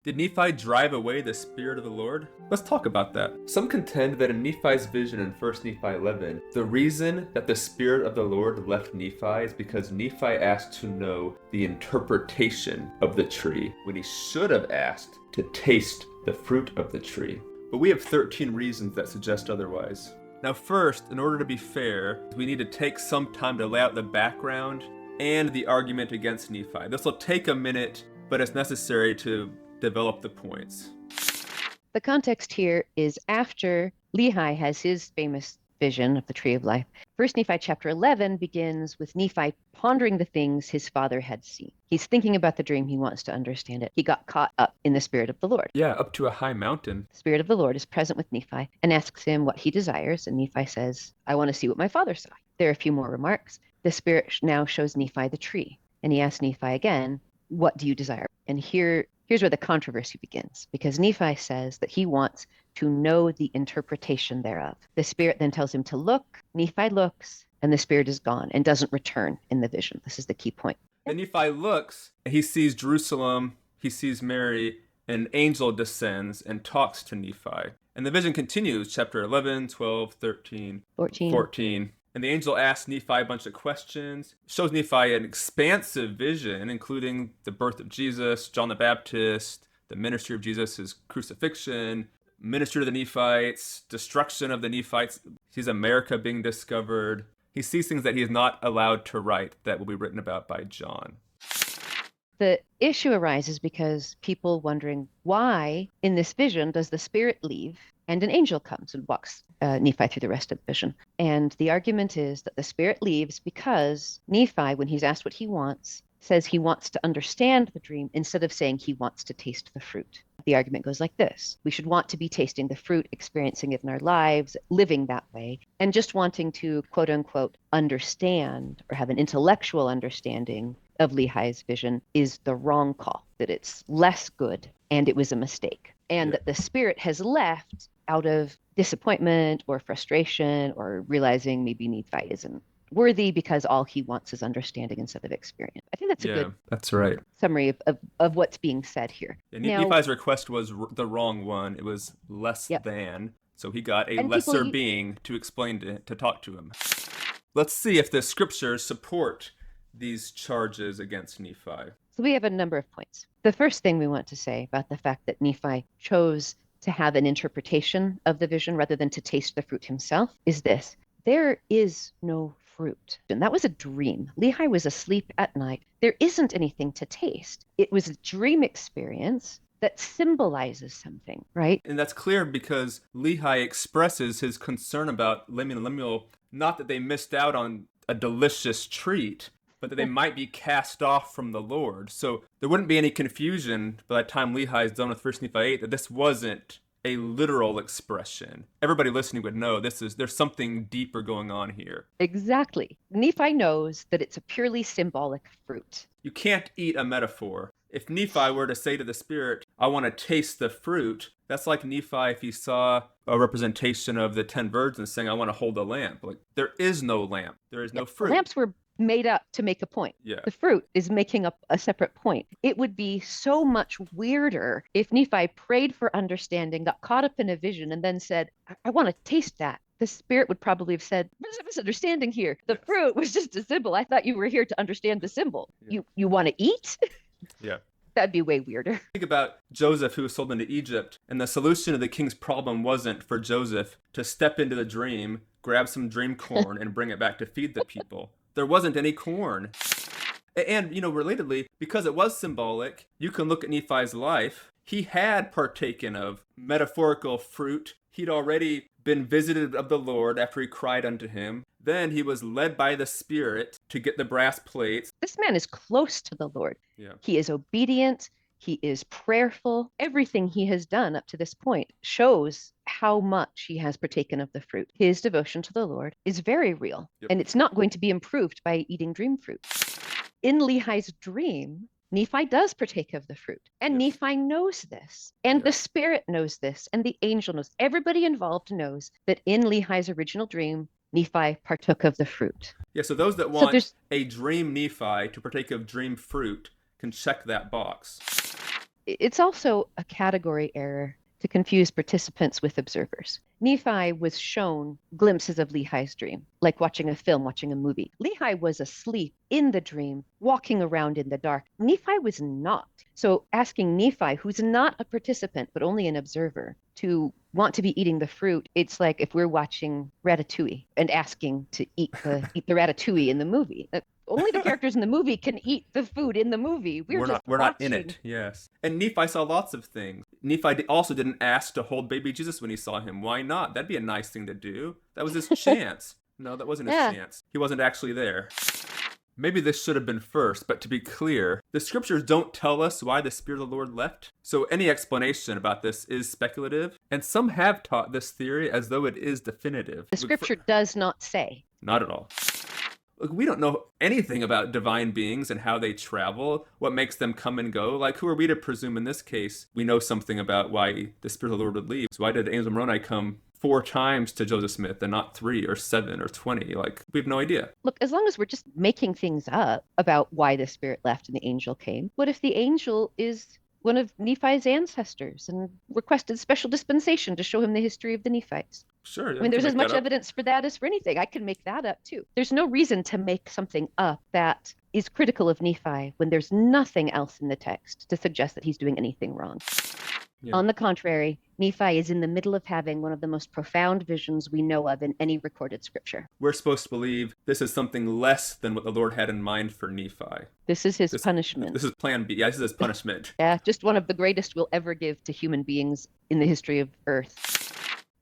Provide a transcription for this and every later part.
Did Nephi drive away the Spirit of the Lord? Let's talk about that. Some contend that in Nephi's vision in 1 Nephi 11, the reason that the Spirit of the Lord left Nephi is because Nephi asked to know the interpretation of the tree when he should have asked to taste the fruit of the tree. But we have 13 reasons that suggest otherwise. Now first, in order to be fair, we need to take some time to lay out the background and the argument against Nephi. This will take a minute, but it's necessary to develop the points. The context here is after Lehi has his famous vision of the tree of life. 1 Nephi chapter 11 begins with Nephi pondering the things his father had seen. He's thinking about the dream. He wants to understand it. He got caught up in the Spirit of the Lord. Yeah, up to a high mountain. The Spirit of the Lord is present with Nephi and asks him what he desires. And Nephi says, I want to see what my father saw. There are a few more remarks. The Spirit now shows Nephi the tree. And he asks Nephi again, what do you desire? And here's where the controversy begins, because Nephi says that he wants to know the interpretation thereof. The Spirit then tells him to look. Nephi looks, and the Spirit is gone and doesn't return in the vision. This is the key point. And Nephi looks, he sees Jerusalem, he sees Mary, an angel descends and talks to Nephi. And the vision continues, chapter 11, 12, 13, 14. And the angel asks Nephi a bunch of questions, shows Nephi an expansive vision, including the birth of Jesus, John the Baptist, the ministry of Jesus, his crucifixion, ministry to the Nephites, destruction of the Nephites. He sees America being discovered. He sees things that he is not allowed to write that will be written about by John. The issue arises because people wondering why in this vision does the Spirit leave and an angel comes and walks Nephi through the rest of the vision. And the argument is that the Spirit leaves because Nephi, when he's asked what he wants, says he wants to understand the dream instead of saying he wants to taste the fruit. The argument goes like this. We should want to be tasting the fruit, experiencing it in our lives, living that way, and just wanting to, quote unquote, understand or have an intellectual understanding of Lehi's vision is the wrong call, that it's less good and it was a mistake. And that the Spirit has left out of disappointment or frustration or realizing maybe Nephi isn't worthy because all he wants is understanding instead of experience. I think that's a good that's right. summary of what's being said here. Yeah, Nephi's request was the wrong one. It was less than. So he got a lesser being to explain to talk to him. Let's see if the scriptures support these charges against Nephi. So we have a number of points. The first thing we want to say about the fact that Nephi chose to have an interpretation of the vision rather than to taste the fruit himself is this. There is no fruit. And that was a dream. Lehi was asleep at night. There isn't anything to taste. It was a dream experience that symbolizes something, right? And that's clear because Lehi expresses his concern about Lemuel, not that they missed out on a delicious treat, but that they might be cast off from the Lord. So there wouldn't be any confusion by the time Lehi is done with 1 Nephi 8 that this wasn't a literal expression. Everybody listening would know there's something deeper going on here. Exactly. Nephi knows that it's a purely symbolic fruit. You can't eat a metaphor. If Nephi were to say to the Spirit, I want to taste the fruit, that's like Nephi if he saw a representation of the 10 virgins saying, I want to hold a lamp. Like, there is no lamp. There is no fruit. Lamps were made up to make a point. Yeah. The fruit is making up a separate point. It would be so much weirder if Nephi prayed for understanding, got caught up in a vision, and then said, I want to taste that. The Spirit would probably have said, there's a misunderstanding here. The fruit was just a symbol. I thought you were here to understand the symbol. Yeah. You want to eat? Yeah. That'd be way weirder. Think about Joseph, who was sold into Egypt, and the solution to the king's problem wasn't for Joseph to step into the dream, grab some dream corn, and bring it back to feed the people. There wasn't any corn. And, relatedly, because it was symbolic, you can look at Nephi's life. He had partaken of metaphorical fruit. He'd already been visited of the Lord after he cried unto him. Then he was led by the Spirit to get the brass plates. This man is close to the Lord. Yeah. He is obedient. He is prayerful. Everything he has done up to this point shows how much he has partaken of the fruit. His devotion to the Lord is very real, and it's not going to be improved by eating dream fruit. In Lehi's dream, Nephi does partake of the fruit, and Nephi knows this, and the Spirit knows this, and the angel knows. Everybody involved knows that in Lehi's original dream, Nephi partook of the fruit. Yeah, so those that want a dream Nephi to partake of dream fruit can check that box. It's also a category error to confuse participants with observers. Nephi was shown glimpses of Lehi's dream, like watching a film, watching a movie. Lehi was asleep in the dream, walking around in the dark. Nephi was not. So asking Nephi, who's not a participant, but only an observer, to want to be eating the fruit, it's like if we're watching Ratatouille and asking to eat the Ratatouille in the movie. Only the characters in the movie can eat the food in the movie. We're not in it. Yes. And Nephi saw lots of things. Nephi also didn't ask to hold baby Jesus when he saw him. Why not? That'd be a nice thing to do. That was his chance. No, that wasn't his chance. He wasn't actually there. Maybe this should have been first, but to be clear, the scriptures don't tell us why the Spirit of the Lord left. So any explanation about this is speculative, and some have taught this theory as though it is definitive. The scripture does not say. Not at all. Look, we don't know anything about divine beings and how they travel, what makes them come and go. Like, who are we to presume in this case we know something about why the Spirit of the Lord would leave? So why did Angel Moroni come 4 times to Joseph Smith and not 3 or 7 or 20? Like, we have no idea. Look, as long as we're just making things up about why the Spirit left and the angel came, what if the angel is one of Nephi's ancestors and requested special dispensation to show him the history of the Nephites? Sure. I mean, there's as much evidence for that as for anything. I can make that up too. There's no reason to make something up that is critical of Nephi when there's nothing else in the text to suggest that he's doing anything wrong. Yeah. On the contrary, Nephi is in the middle of having one of the most profound visions we know of in any recorded scripture. We're supposed to believe this is something less than what the Lord had in mind for Nephi. This is his punishment. This is plan B. Yeah, this is his punishment. Yeah, just one of the greatest we'll ever give to human beings in the history of Earth.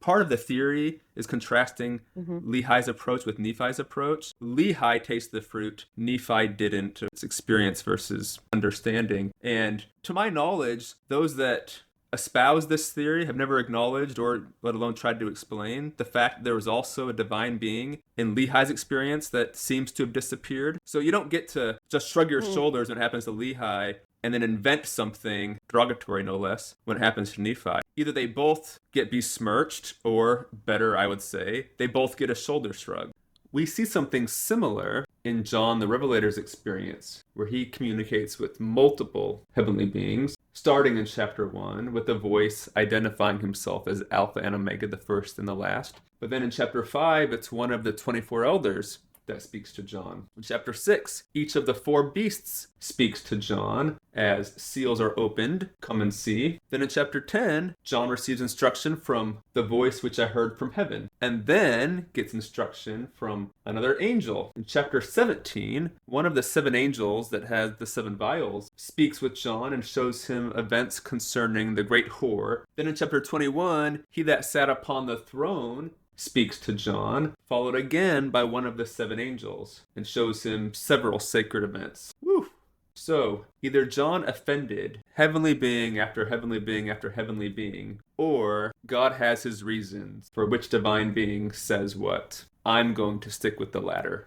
Part of the theory is contrasting Lehi's approach with Nephi's approach. Lehi tasted the fruit, Nephi didn't. It's experience versus understanding. And to my knowledge, those that espouse this theory have never acknowledged or let alone tried to explain the fact that there was also a divine being in Lehi's experience that seems to have disappeared. So you don't get to just shrug your shoulders when it happens to Lehi and then invent something derogatory, no less, when it happens to Nephi. Either they both get besmirched, or better, I would say, they both get a shoulder shrug. We see something similar in John the Revelator's experience, where he communicates with multiple heavenly beings, starting in chapter 1 with a voice identifying himself as Alpha and Omega, the first and the last. But then in chapter 5, it's one of the 24 elders that speaks to John. In chapter 6, each of the 4 beasts speaks to John as seals are opened, come and see. Then in chapter 10, John receives instruction from the voice which I heard from heaven, and then gets instruction from another angel. In chapter 17, one of the 7 angels that has the 7 vials speaks with John and shows him events concerning the great whore. Then in chapter 21, he that sat upon the throne speaks to John, followed again by one of the 7 angels, and shows him several sacred events. Woo! So, either John offended heavenly being after heavenly being after heavenly being, or God has his reasons for which divine being says what. I'm going to stick with the latter.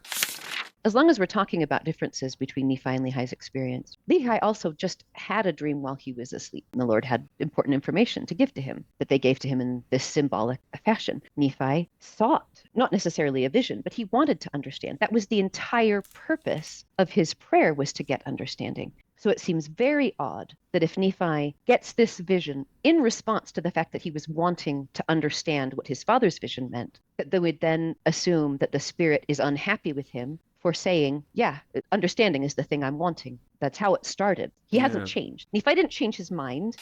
As long as we're talking about differences between Nephi and Lehi's experience, Lehi also just had a dream while he was asleep, and the Lord had important information to give to him that they gave to him in this symbolic fashion. Nephi sought, not necessarily a vision, but he wanted to understand. That was the entire purpose of his prayer, was to get understanding. So it seems very odd that if Nephi gets this vision in response to the fact that he was wanting to understand what his father's vision meant, that they would then assume that the Spirit is unhappy with him for saying, yeah, understanding is the thing I'm wanting. That's how it started. He hasn't changed. Nephi didn't change his mind.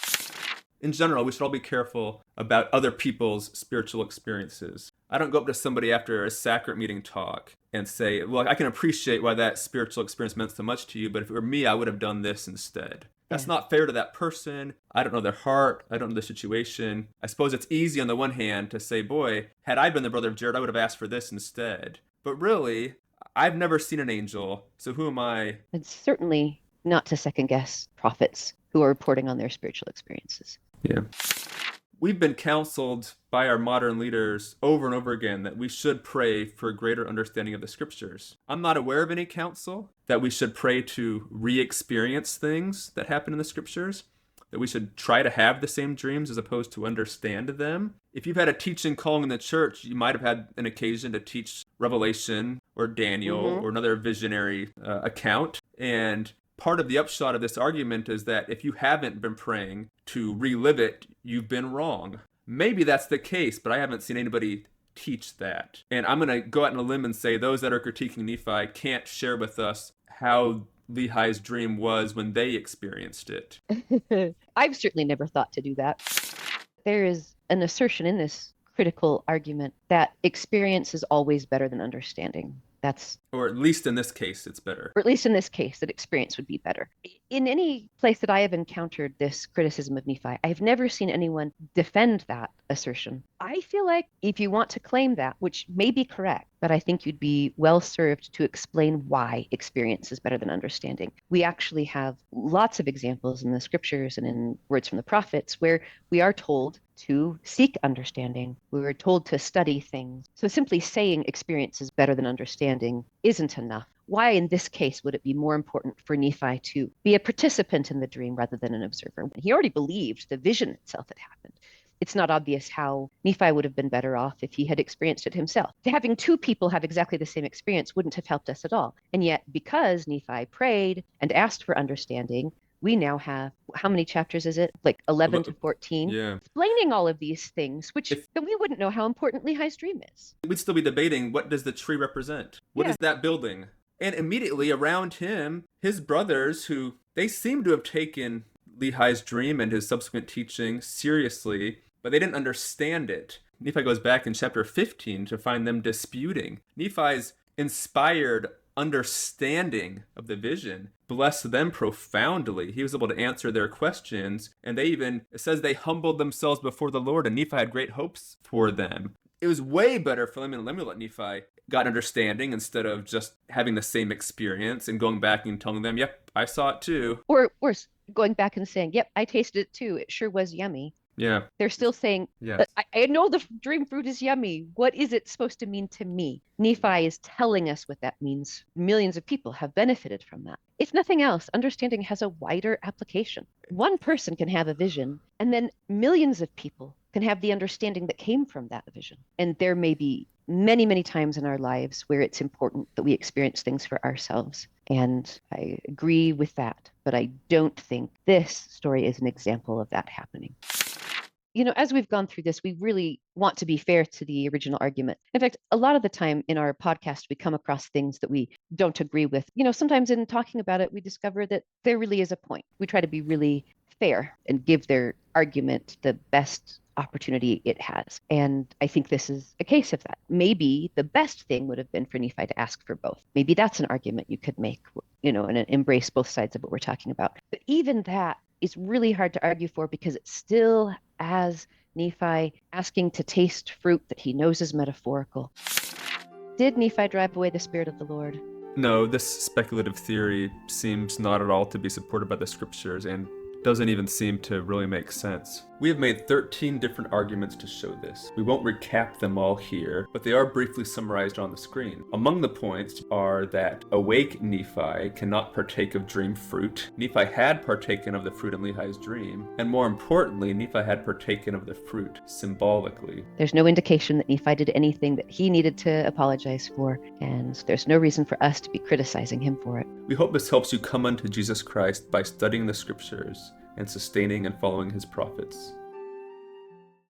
In general, we should all be careful about other people's spiritual experiences. I don't go up to somebody after a sacrament meeting talk and say, well, I can appreciate why that spiritual experience meant so much to you, but if it were me, I would have done this instead. That's not fair to that person. I don't know their heart. I don't know the situation. I suppose it's easy on the one hand to say, boy, had I been the brother of Jared, I would have asked for this instead. But really, I've never seen an angel, so who am I? It's certainly not to second guess prophets who are reporting on their spiritual experiences. Yeah. We've been counseled by our modern leaders over and over again that we should pray for greater understanding of the scriptures. I'm not aware of any counsel that we should pray to re-experience things that happen in the scriptures, that we should try to have the same dreams as opposed to understand them. If you've had a teaching calling in the church, you might have had an occasion to teach Revelation or Daniel or another visionary account. And part of the upshot of this argument is that if you haven't been praying to relive it, you've been wrong. Maybe that's the case, but I haven't seen anybody teach that. And I'm going to go out on a limb and say those that are critiquing Nephi can't share with us how Lehi's dream was when they experienced it. I've certainly never thought to do that. There is an assertion in this critical argument that experience is always better than understanding. Or at least in this case, it's better. Or at least in this case, that experience would be better. In any place that I have encountered this criticism of Nephi, I've never seen anyone defend that assertion. I feel like if you want to claim that, which may be correct, but I think you'd be well served to explain why experience is better than understanding. We actually have lots of examples in the scriptures and in words from the prophets where we are told to seek understanding. We were told to study things. So simply saying experience is better than understanding isn't enough. Why in this case would it be more important for Nephi to be a participant in the dream rather than an observer? He already believed the vision itself had happened. It's not obvious how Nephi would have been better off if he had experienced it himself. Having two people have exactly the same experience wouldn't have helped us at all. And yet, because Nephi prayed and asked for understanding, we now have, how many chapters is it? Like 11 to 14? Yeah. Explaining all of these things, which then we wouldn't know how important Lehi's dream is. We'd still be debating, what does the tree represent? What is that building? And immediately around him, his brothers, who they seem to have taken Lehi's dream and his subsequent teaching seriously, but they didn't understand it. Nephi goes back in chapter 15 to find them disputing. Nephi's inspired understanding of the vision blessed them profoundly. He was able to answer their questions, and it says they humbled themselves before the Lord, and Nephi had great hopes for them. It was way better for Lemuel let Nephi got understanding instead of just having the same experience and going back and telling them, yep, I saw it too. Or worse, going back and saying, yep, I tasted it too. It sure was yummy. Yeah. They're still saying, yes. I know the dream fruit is yummy. What is it supposed to mean to me? Nephi is telling us what that means. Millions of people have benefited from that. If nothing else, understanding has a wider application. One person can have a vision, and then millions of people can have the understanding that came from that vision. And there may be many, many times in our lives where it's important that we experience things for ourselves. And I agree with that, but I don't think this story is an example of that happening. You know, as we've gone through this, we really want to be fair to the original argument. In fact, a lot of the time in our podcast, we come across things that we don't agree with. You know, sometimes in talking about it, we discover that there really is a point. We try to be really fair and give their argument the best opportunity it has. And I think this is a case of that. Maybe the best thing would have been for Nephi to ask for both. Maybe that's an argument you could make, you know, and embrace both sides of what we're talking about. But even that is really hard to argue for because it still has Nephi asking to taste fruit that he knows is metaphorical. Did Nephi drive away the Spirit of the Lord? No, this speculative theory seems not at all to be supported by the scriptures and doesn't even seem to really make sense. We have made 13 different arguments to show this. We won't recap them all here, but they are briefly summarized on the screen. Among the points are that awake Nephi cannot partake of dream fruit. Nephi had partaken of the fruit in Lehi's dream, and more importantly, Nephi had partaken of the fruit symbolically. There's no indication that Nephi did anything that he needed to apologize for, and there's no reason for us to be criticizing him for it. We hope this helps you come unto Jesus Christ by studying the scriptures and sustaining and following his prophets.